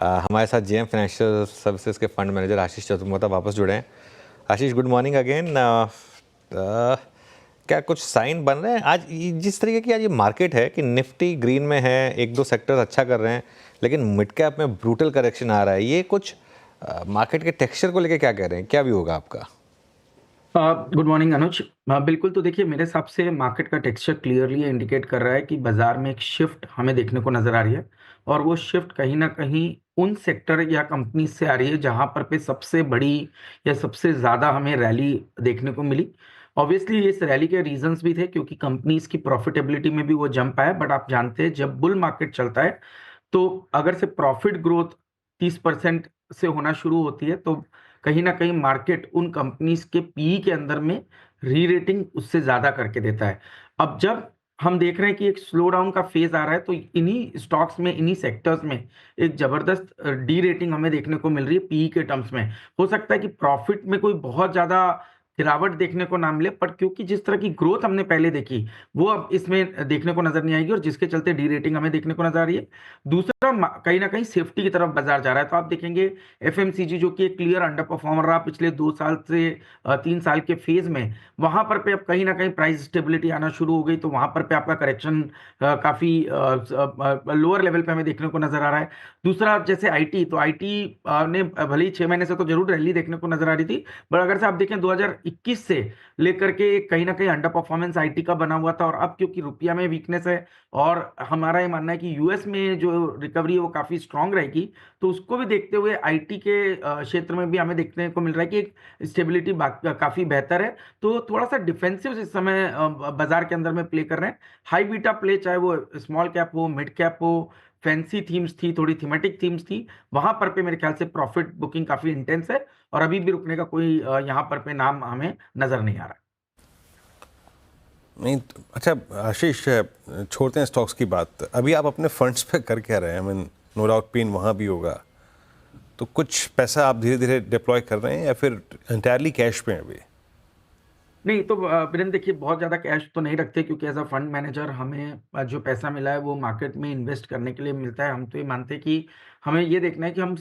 हमारे साथ JM financial services के फंड मैनेजर आशीष चतुर्वेदी वापस जुड़े हैं। आशीष, गुड मॉर्निंग अगेन। क्या कुछ साइन बन रहे हैं आज जिस तरीके की आज ये मार्केट है कि निफ्टी ग्रीन में है, एक दो सेक्टर्स अच्छा कर रहे हैं, लेकिन मिड कैप में ब्रूटल करेक्शन आ रहा है। ये कुछ मार्केट के टेक्सचर को लेके क्या कह रहे हैं, क्या भी होगा आपका? गुड मॉर्निंग अनुज। बिल्कुल, तो देखिए मेरे हिसाब से मार्केट का टेक्सचर क्लियरली इंडिकेट कर रहा है कि बाजार में एक शिफ्ट हमें देखने को नजर आ रही है। और वो शिफ्ट कहीं ना कहीं उन सेक्टर या कंपनी से आ रही है जहां पर पे सबसे बड़ी या सबसे ज्यादा हमें रैली देखने को मिली। ऑब्वियसली इस रैली के रीजंस भी थे क्योंकि कंपनीज की प्रॉफिटेबिलिटी में भी वो जंप आया। बट आप जानते हैं जब बुल मार्केट चलता है तो अगर से प्रॉफिट ग्रोथ 30% से होना शुरू होती है तो कहीं ना कहीं मार्केट उन कंपनीज के पीई के अंदर में री रेटिंग उससे ज्यादा करके देता है। अब जब हम देख रहे हैं कि एक स्लो डाउन का फेज आ रहा है तो इन्हीं स्टॉक्स में, इन्हीं सेक्टर्स में एक जबरदस्त डी रेटिंग हमें देखने को मिल रही है पीई के टर्म्स में। हो सकता है कि प्रॉफिट में कोई बहुत ज्यादा गिरावट देखने को ना मिले, पर क्योंकि जिस तरह की ग्रोथ हमने पहले देखी वो अब इसमें देखने को नजर नहीं आएगी और जिसके चलते डी रेटिंग हमें देखने को नजर आ रही है। दूसरा, कहीं ना कहीं सेफ्टी की तरफ बाजार जा रहा है। तो आप देखेंगे एफएमसीजी जो कि एक क्लियर अंडर परफॉर्मर रहा पिछले 2 साल से 3 साल के फेज में, वहां पर पे अब कहीं ना कहीं प्राइस स्टेबिलिटी आना शुरू हो गई। तो वहां पर पे आपका करेक्शन काफी लोअर लेवल पे हमें देखने को नजर आ रहा है। दूसरा, जैसे आईटी, तो आईटी ने भले ही 6 महीने से तो जरूर रैली देखने को नजर आ रही थी, बट अगर से आप देखें 2021 से लेकर के कहीं ना कहीं अंडर परफॉर्मेंस आईटी का बना हुआ था। और अब क्योंकि रुपया में वीकनेस है और हमारा ये मानना है कि यूएस में जो रिकवरी है वो काफी स्ट्रांग रहेगी, तो उसको भी देखते हुए आईटी के क्षेत्र में भी हमें देखने को मिल रहा है कि एक स्टेबिलिटी काफी बेहतर है। तो थोड़ा सा डिफेंसिव इस समय बाजार के अंदर में प्ले कर रहे हैं। हाई बीटा प्ले, चाहे वो स्मॉल कैप हो, मिड कैप हो, फैंसी थीम्स थी, थोड़ी थीमेटिक थीम्स थी, वहां पर पे मेरे ख्याल से प्रॉफिट बुकिंग काफी इंटेंस है और अभी भी रुकने का कोई यहाँ पर पे नाम हमें नजर नहीं आ रहा। नहीं अच्छा आशीष, छोड़ते हैं स्टॉक्स की बात। अभी आप अपने फंड्स पे कर क्या रहे हैं? I mean no doubt pain वहाँ भी होगा, तो कुछ पैसा आप धीरे धीरे डिप्लॉय कर रहे हैं या फिर एंटायरली कैश पे हैं अभी? नहीं तो वीरेंद्र, देखिए बहुत ज़्यादा कैश तो नहीं रखते क्योंकि एज अ फंड मैनेजर हमें जो पैसा मिला है वो मार्केट में इन्वेस्ट करने के लिए मिलता है। हम तो ये मानते हैं कि हमें ये देखना है कि हम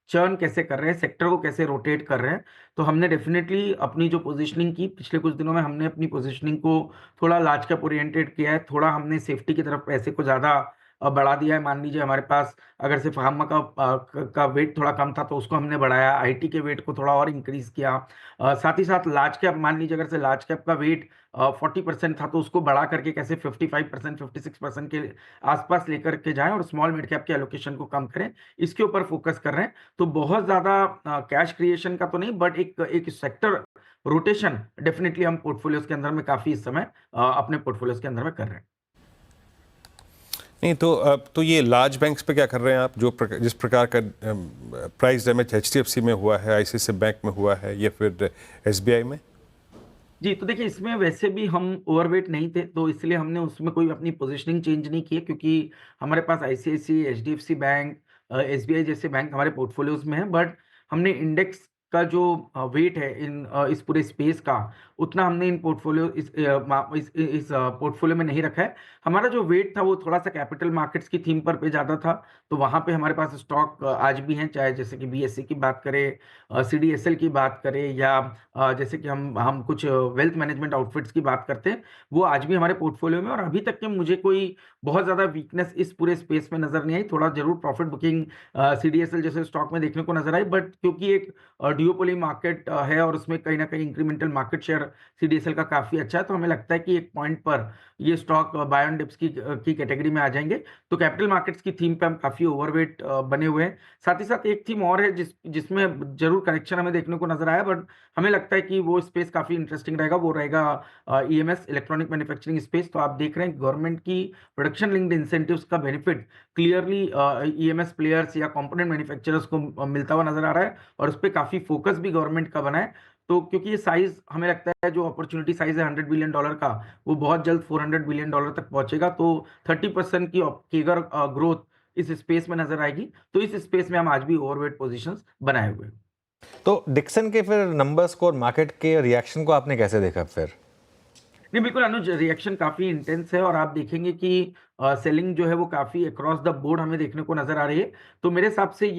चर्न कैसे कर रहे हैं, सेक्टर को कैसे रोटेट कर रहे हैं। तो हमने डेफिनेटली अपनी जो पोजीशनिंग की पिछले कुछ दिनों में, हमने अपनी पोजीशनिंग को थोड़ा लार्ज कैप ओरिएंटेड किया है, थोड़ा हमने सेफ्टी की तरफ पैसे को ज़्यादा बढ़ा दिया है। मान लीजिए हमारे पास अगर से फार्मा का वेट थोड़ा कम था तो उसको हमने बढ़ाया, आईटी के वेट को थोड़ा और इंक्रीज किया। साथ ही साथ लार्ज कैप, मान लीजिए अगर से लार्ज कैप का वेट 40% था तो उसको बढ़ा करके कैसे 55%, 56% के आसपास लेकर के जाएं और स्मॉल मिड कैप के एलोकेशन को कम करें, इसके ऊपर फोकस कर रहे हैं। तो बहुत ज्यादा कैश क्रिएशन का तो नहीं, बट एक एक सेक्टर रोटेशन डेफिनेटली हम पोर्टफोलियोज के अंदर में काफी इस समय अपने पोर्टफोलियोज के अंदर में कर रहे हैं। नहीं तो अब तो ये लार्ज बैंक्स पे क्या कर रहे हैं आप? जिस प्रकार का प्राइस डैमेज एचडीएफसी में हुआ है, आईसीआईसीआई बैंक में हुआ है या फिर एसबीआई में? जी, तो देखिए इसमें वैसे भी हम ओवरवेट नहीं थे तो इसलिए हमने उसमें कोई अपनी पोजीशनिंग चेंज नहीं की है, क्योंकि हमारे पास आईसीआईसीआई, एचडीएफसी बैंक, एसबीआई जैसे बैंक हमारे पोर्टफोलियोज में है। बट हमने इंडेक्स का जो वेट है इस पूरे स्पेस का, उतना हमने इन पोर्टफोलियो इस पोर्टफोलियो में नहीं रखा है। हमारा जो वेट था वो थोड़ा सा कैपिटल मार्केट्स की थीम पर पे ज़्यादा था। तो वहाँ पे हमारे पास स्टॉक आज भी हैं, चाहे जैसे कि बीएससी की बात करें, सीडीएसएल की बात करें, या जैसे कि हम कुछ वेल्थ मैनेजमेंट आउटफिट्स की बात करते हैं, वो आज भी हमारे पोर्टफोलियो में। और अभी तक के मुझे कोई बहुत ज़्यादा वीकनेस इस पूरे स्पेस में नज़र नहीं आई। थोड़ा जरूर प्रॉफिट बुकिंग सीडीएसएल जैसे स्टॉक में देखने को नजर आई, बट क्योंकि एक ड्यूओपोली मार्केट है और उसमें कहीं ना कहीं इंक्रीमेंटल मार्केट शेयर सीडीएसएल का काफ़ी अच्छा है, तो हमें लगता है कि एक पॉइंट पर ये स्टॉक बाय ऑन डिप्स की कैटेगरी में आ जाएंगे। तो कैपिटल मार्केट्स की थीम पे हम काफ़ी ओवरवेट बने हुए हैं। साथ ही साथ एक थीम और है जिसमें जरूर करेक्शन हमें देखने को नजर आया, बट हमें लगता है कि वो स्पेस काफी इंटरेस्टिंग रहेगा। वो रहेगा ईएमएस, इलेक्ट्रॉनिक मैन्युफैक्चरिंग स्पेस। तो आप देख रहे हैं गवर्नमेंट की प्रोडक्शन लिंक्ड इंसेंटिव्स का बेनिफिट क्लियरली ईएमएस प्लेयर्स या कंपोनेंट मैन्युफैक्चरर्स को मिलता हुआ नजर आ रहा है और उस पर काफी फोकस भी गवर्नमेंट का बना है। तो क्योंकि ये साइज हमें लगता है, जो अपॉर्चुनिटी साइज है $100 बिलियन का, वो बहुत जल्द $400 बिलियन तक पहुंचेगा। तो 30% की केगर ग्रोथ इस स्पेस में नजर आएगी। तो इस स्पेस में हम आज भी ओवरवेट पोजीशंस बनाए हुए हैं। तो डिक्सन के फिर नंबर्स को और मार्केट के रिएक्शन को आपने कैसे देखा फिर? नहीं, बिल्कुल अनुज, रिएक्शन काफ़ी इंटेंस है और आप देखेंगे कि सेलिंग जो है वो काफ़ी अक्रॉस द बोर्ड हमें देखने को नज़र आ रही है। तो मेरे हिसाब से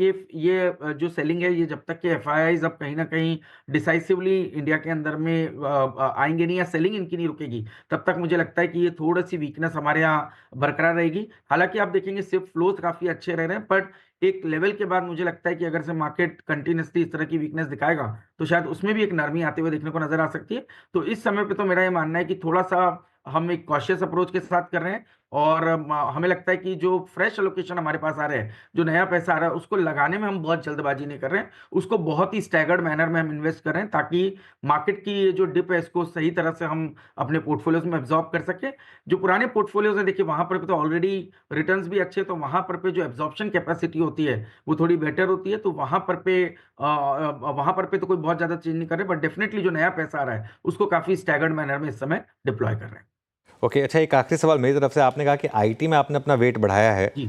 जो सेलिंग है, ये जब तक कि एफआईआईज़ अब कहीं न कहीं डिसाइसिवली इंडिया के अंदर में आएँगे नहीं या सेलिंग इनकी नहीं रुकेगी, तब तक मुझे लगता है कि ये थोड़ी-सी वीकनेस हमारे यहाँ बरकरार रहेगी। हालाँकि आप देखेंगे सिर्फ फ्लोज़ काफ़ी अच्छे रह रहे हैं, बट एक लेवल के बाद मुझे लगता है कि अगर से मार्केट कंटीन्यूअसली इस तरह की वीकनेस दिखाएगा, तो शायद उसमें भी एक नरमी आते हुए देखने को नज़र आ सकती है। तो इस समय पे तो मेरा ये मानना है कि थोड़ा-सा हम एक कॉशियस अप्रोच के साथ कर रहे हैं और हमें लगता है कि जो फ्रेश एलोकेशन हमारे पास आ रहा है, जो नया पैसा आ रहा है, उसको लगाने में हम बहुत जल्दबाजी नहीं कर रहे हैं। उसको बहुत ही स्टैगर्ड मैनर में हम इन्वेस्ट कर रहे हैं, ताकि मार्केट की ये जो डिप है, इसको सही तरह से हम अपने पोर्टफोलियोज़ में एब्ज़ॉर्ब कर सकें। जो पुराने पोर्टफोलियोज़ हैं, देखिए वहाँ पर तो ऑलरेडी रिटर्न्स भी अच्छे, तो वहाँ पर पे जो एब्ज़ॉर्प्शन कैपेसिटी होती है, वो थोड़ी बेटर होती है। तो वहाँ पर पे तो कोई बहुत ज़्यादा चेंज नहीं कर रहे, बट डेफ़िनिटली जो नया पैसा आ रहा है, उसको काफ़ी स्टैगर्ड मैनर में इस समय डिप्लॉय कर रहे हैं। ओके, अच्छा, एक आखिरी सवाल मेरी तरफ से। आपने कहा कि आईटी में आपने अपना वेट बढ़ाया है, जी।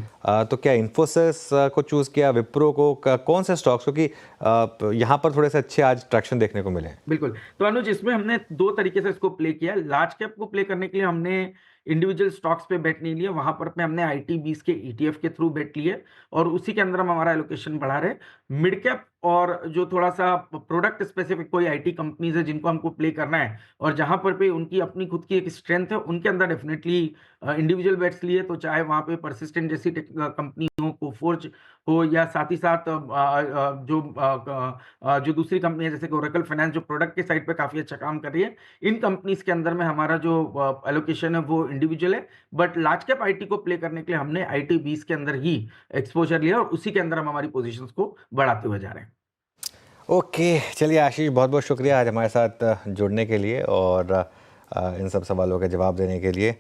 तो क्या इन्फोसिस को चूज़ किया, विप्रो को, कौन से स्टॉक्स, क्योंकि यहाँ पर थोड़े से अच्छे आज ट्रैक्शन देखने को मिले हैं? बिल्कुल। तो अनुज, इसमें हमने 2 तरीके से इसको प्ले किया। लार्ज कैप को प्ले करने के लिए हमने इंडिविजुअल स्टॉक्स पे बेट नहीं लिए, वहाँ पर पे हमने आईटी 20 के ईटीएफ के थ्रू बेट लिए और उसी के अंदर हम हमारा एलोकेशन बढ़ा रहे हैं। मिड कैप और जो थोड़ा-सा प्रोडक्ट स्पेसिफिक कोई आईटी कंपनीज़ है जिनको हमको प्ले करना है और जहाँ पर पे उनकी अपनी खुद की एक स्ट्रेंथ है, उनके अंदर डेफिनिटली इंडिविजुअल बेट्स लिए, तो चाहे वहाँ पे परसिस्टेंट जैसी कंपनी हो, कोफोर्ज हो या साथ ही साथ जो दूसरी कंपनी है जैसे कि ओरेकल फाइनेंस, जो प्रोडक्ट के साइड पे काफ़ी अच्छा काम कर रही है। इन कंपनीज़ के अंदर में हमारा जो एलोकेशन है वो इंडिविजुअल है, बट लार्ज कैप आईटी को प्ले करने के लिए हमने आईटी 20 के अंदर ही एक्सपोज़र लिया और उसी के अंदर हम हमारी पोज़ीशंस को बढ़ाते हुए जा रहे हैं। ओके, चलिए आशीष, बहुत-बहुत शुक्रिया आज हमारे साथ जुड़ने के लिए और इन सब सवालों के जवाब देने के लिए।